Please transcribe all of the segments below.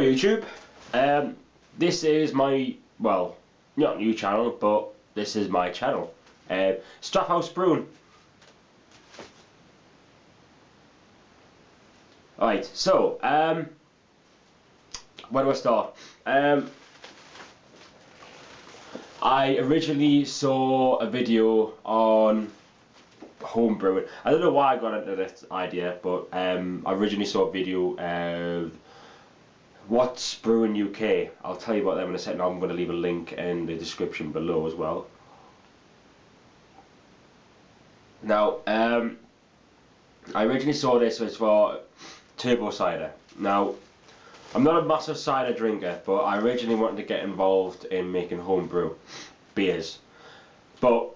Hello YouTube. This is my, well, not new channel, but this is my channel. House Brewing. Alright, so, where do I start? I originally saw a video on home brewing. I don't know why I got into this idea, but I originally saw a video of What's Brewing UK. I'll tell you about them in a second. I'm going to leave a link in the description below as well. Now, I originally saw this was for turbo cider. Now, I'm not a massive cider drinker, but I originally wanted to get involved in making home brew beers. But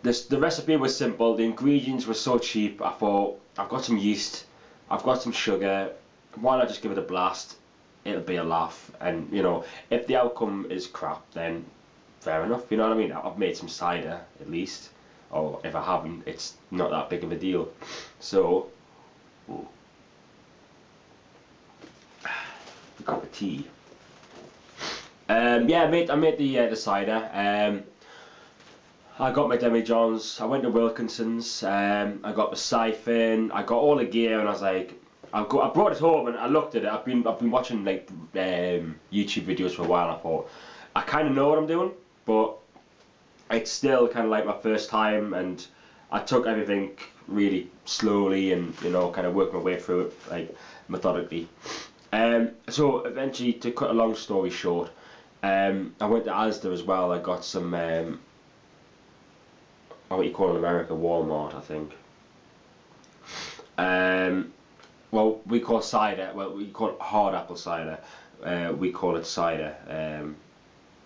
the recipe was simple. The ingredients were so cheap. I thought, I've got some yeast, I've got some sugar. Why not just give it a blast? It'll be a laugh, and you know, if the outcome is crap, then fair enough. You know what I mean? I've made some cider at least, or if I haven't, it's not that big of a deal. So, a cup of tea. Yeah, I made the cider. I got my demijohns. I went to Wilkinson's. I got the siphon. I got all the gear, and I was like, I brought it home and I looked at it. I've been watching like YouTube videos for a while. I thought I kind of know what I'm doing, but it's still kind of like my first time, and I took everything really slowly and, you know, kind of worked my way through it like methodically. So eventually, to cut a long story short, I went to Asda as well. I got some what you call in America, Walmart, I think. Well, we call cider, well, we call it hard apple cider, we call it cider,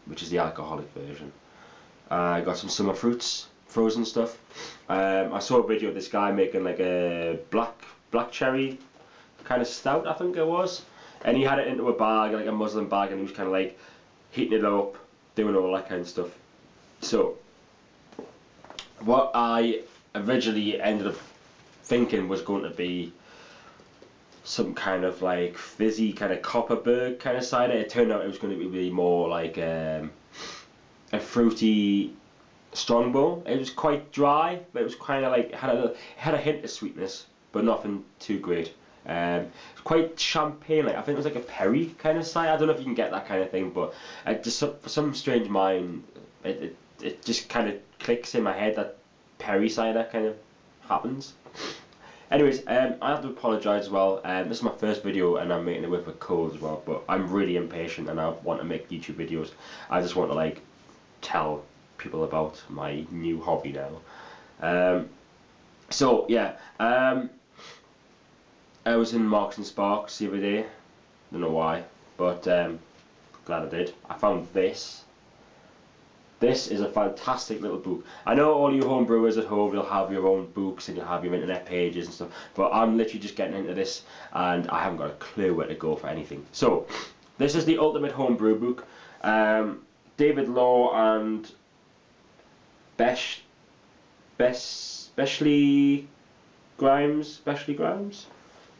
which is the alcoholic version. I got some summer fruits, frozen stuff. I saw a video of this guy making like a black cherry kind of stout, I think it was, and he had it into a bag, like a muslin bag, and he was kind of like heating it up, doing all that kind of stuff. So, what I originally ended up thinking was going to be some kind of like fizzy kind of Copperberg kind of cider. It turned out it was going to be more like a fruity Strongbow. It was quite dry, but it was kind of like it had a hint of sweetness, but nothing too great. It's quite champagne like. I think it was like a Perry kind of cider. I don't know if you can get that kind of thing, but just for some strange mind, it just kind of clicks in my head that Perry cider kind of happens. Anyways, I have to apologise as well. This is my first video and I'm making it with a cold as well, but I'm really impatient and I want to make YouTube videos. I just want to like tell people about my new hobby now. So yeah, I was in Marks and Sparks the other day. Don't know why, but glad I did. I found this. This is a fantastic little book. I know all you home brewers at home, you'll have your own books and you'll have your internet pages and stuff, but I'm literally just getting into this and I haven't got a clue where to go for anything. So, this is the Ultimate Homebrew book. David Law and Beshley Grimes,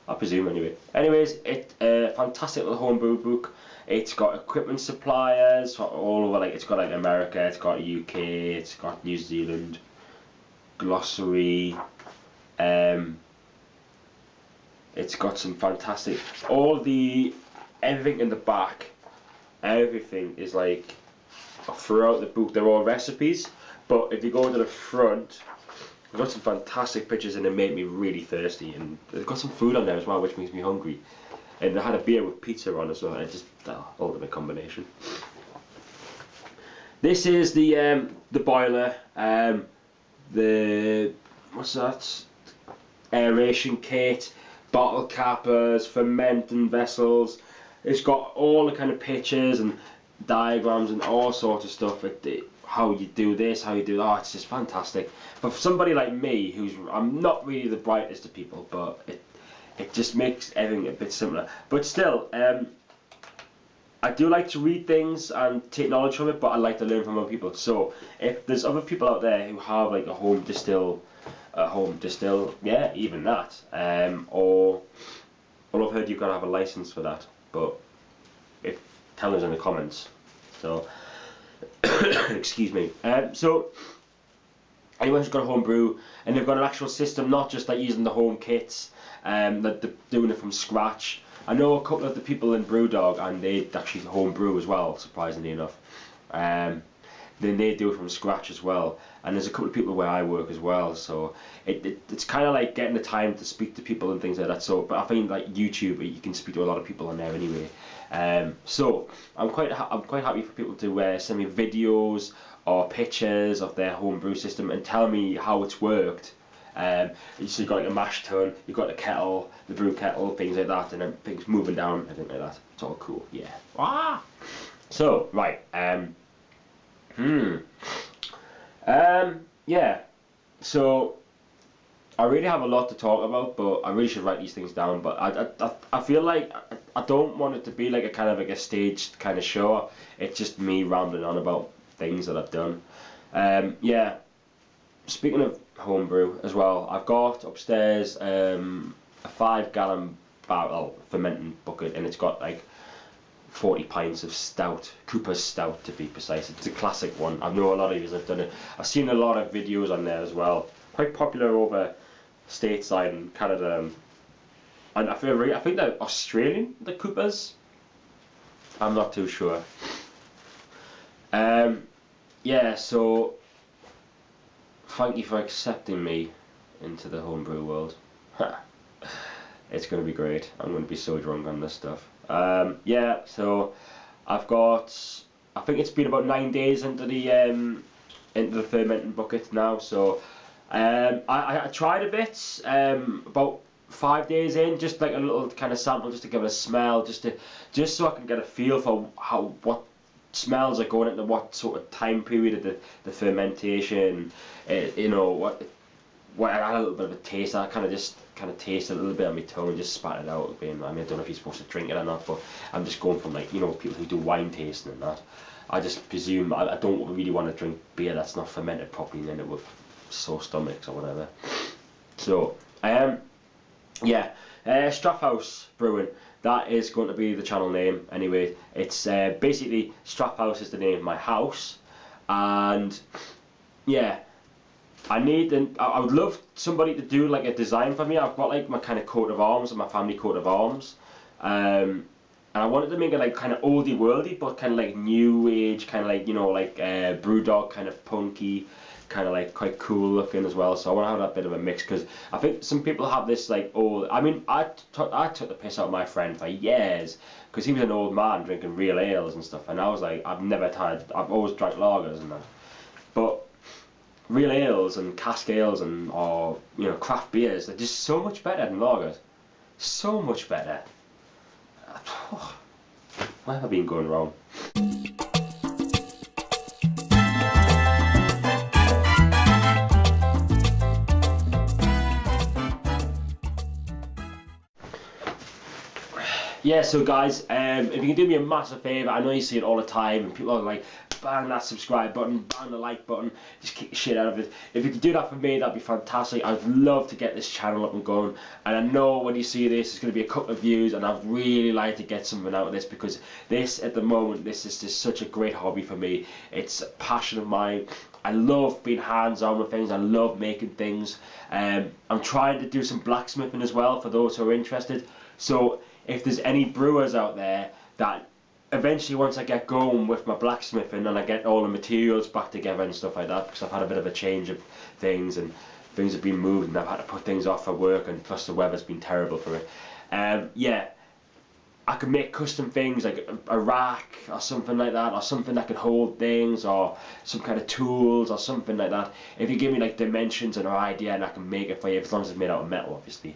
I presume anyway. Anyways, it's a fantastic little homebrew book. It's got equipment suppliers all over, like it's got like America, it's got UK, it's got New Zealand, glossary, it's got some fantastic, everything in the back, everything is like, throughout the book they're all recipes, but if you go to the front, I've got some fantastic pictures and it made me really thirsty, and they've got some food on there as well which makes me hungry. And I had a beer with pizza on as well. It's just ultimate combination. This is the boiler, the what's that? Aeration kit, bottle cappers, fermenting vessels. It's got all the kind of pictures and diagrams and all sorts of stuff. How you do this, how you do that. Oh, it's just fantastic. But for somebody like me, I'm not really the brightest of people, but it just makes everything a bit simpler. But still, I do like to read things and take knowledge from it, but I like to learn from other people. So if there's other people out there who have like a home distill, yeah, even that, or I've heard you've got to have a license for that. but if tell us in the comments. So excuse me. So anyone who's got a home brew and they've got an actual system, not just like using the home kits, that they're doing it from scratch. I know a couple of the people in Brewdog, and they actually home brew as well, surprisingly enough. Then they do it from scratch as well. And there's a couple of people where I work as well, so it's kind of like getting the time to speak to people and things like that. So, but I think like YouTube, you can speak to a lot of people on there anyway. So I'm quite happy for people to send me videos or pictures of their home brew system and tell me how it's worked. So you've got like a mash tun, you've got the kettle, the brew kettle, things like that, and then things moving down, and things like that. It's all cool, yeah. Ah! So, right, yeah, so I really have a lot to talk about, but I really should write these things down, but I feel like I don't want it to be like a kind of like a staged kind of show. It's just me rambling on about things that I've done. Yeah, speaking of homebrew as well, I've got upstairs a 5-gallon barrel fermenting bucket, and it's got like 40 pints of stout, Cooper's stout to be precise. It's a classic one. I know a lot of you have done it. I've seen a lot of videos on there as well. Quite popular over stateside and Canada, and I think they're Australian, the Coopers. I'm not too sure. Yeah, so thank you for accepting me into the homebrew world. It's going to be great. I'm going to be so drunk on this stuff. Yeah, so I've got, I think it's been about 9 days into the fermenting bucket now. So I tried a bit about 5 days in, just like a little kind of sample, just to give it a smell, just so I can get a feel for what smells are going into what sort of time period of the fermentation. You know what I had a little bit of a taste. I kind of tasted a little bit on my tongue and just spat it out. I mean, I don't know if you're supposed to drink it or not, but I'm just going from, like, you know, people who do wine tasting and that. I just presume I don't really want to drink beer that's not fermented properly and end up with sore stomachs or whatever. So yeah, Straffhouse Brewing. That is going to be the channel name anyway. It's basically Straffhouse is the name of my house, and yeah. I would love somebody to do like a design for me. I've got like my kind of coat of arms and my family coat of arms, and I wanted to make it like kind of oldie worldy, but kind of like new age, kind of like, you know, like Brewdog, kind of punky, kind of like quite cool looking as well. So I want to have that bit of a mix, because I think some people have this like old. I mean, I took the piss out of my friend for years because he was an old man drinking real ales and stuff, and I was like, I've always drank lagers and that, but real ales and cask ales and, or, you know, craft beers, they're just so much better than lagers. So much better. Why have I been going wrong? Yeah, so guys, if you can do me a massive favour, I know you see it all the time and people are like, bang that subscribe button, bang the like button, just kick the shit out of it. If you could do that for me, that'd be fantastic. I'd love to get this channel up and going, and I know when you see this, it's going to be a couple of views, and I'd really like to get something out of this, because this, at the moment, this is just such a great hobby for me. It's a passion of mine. I love being hands-on with things. I love making things. I'm trying to do some blacksmithing as well for those who are interested. So if there's any brewers out there that eventually, once I get going with my blacksmithing and I get all the materials back together and stuff like that, because I've had a bit of a change of things and things have been moved and I've had to put things off for work, and plus the weather's been terrible for it. Yeah, I could make custom things like a rack or something like that, or something that could hold things, or some kind of tools or something like that. If you give me like dimensions and an idea, and I can make it for you, as long as it's made out of metal, obviously.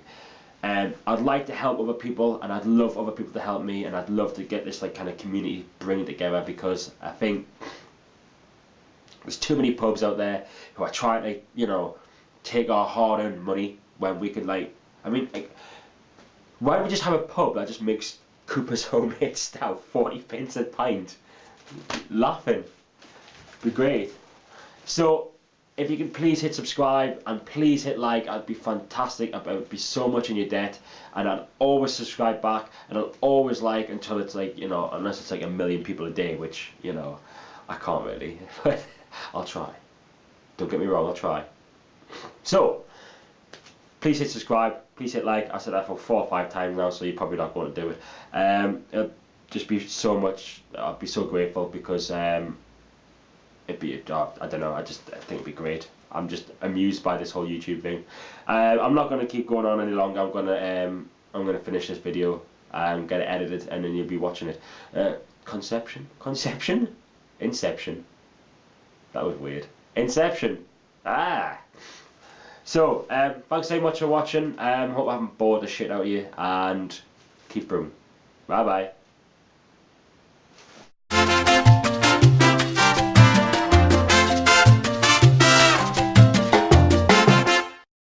I'd like to help other people, and I'd love other people to help me, and I'd love to get this like kind of community bringing together, because I think there's too many pubs out there who are trying to, you know, take our hard-earned money when we could, like, I mean, like, why don't we just have a pub that just makes Cooper's homemade stout 40 pence a pint? Laughing. Be great. So if you can please hit subscribe and please hit like, I'd be fantastic. I would be so much in your debt, and I'd always subscribe back, and I'll always like until it's like, you know, unless it's like 1 million people a day, which, you know, I can't really, but I'll try. Don't get me wrong, I'll try. So, please hit subscribe, please hit like. I said that for 4 or 5 times now, so you're probably not going to do it. It'll just be so much, I'd be so grateful, because it'd be, I don't know, I think it'd be great. I'm just amused by this whole YouTube thing. I'm not going to keep going on any longer. I'm gonna finish this video and get it edited, and then you'll be watching it. Inception. That was weird. Inception. Ah. So, thanks so much for watching. Hope I haven't bored the shit out of you, and keep brewing. Bye bye.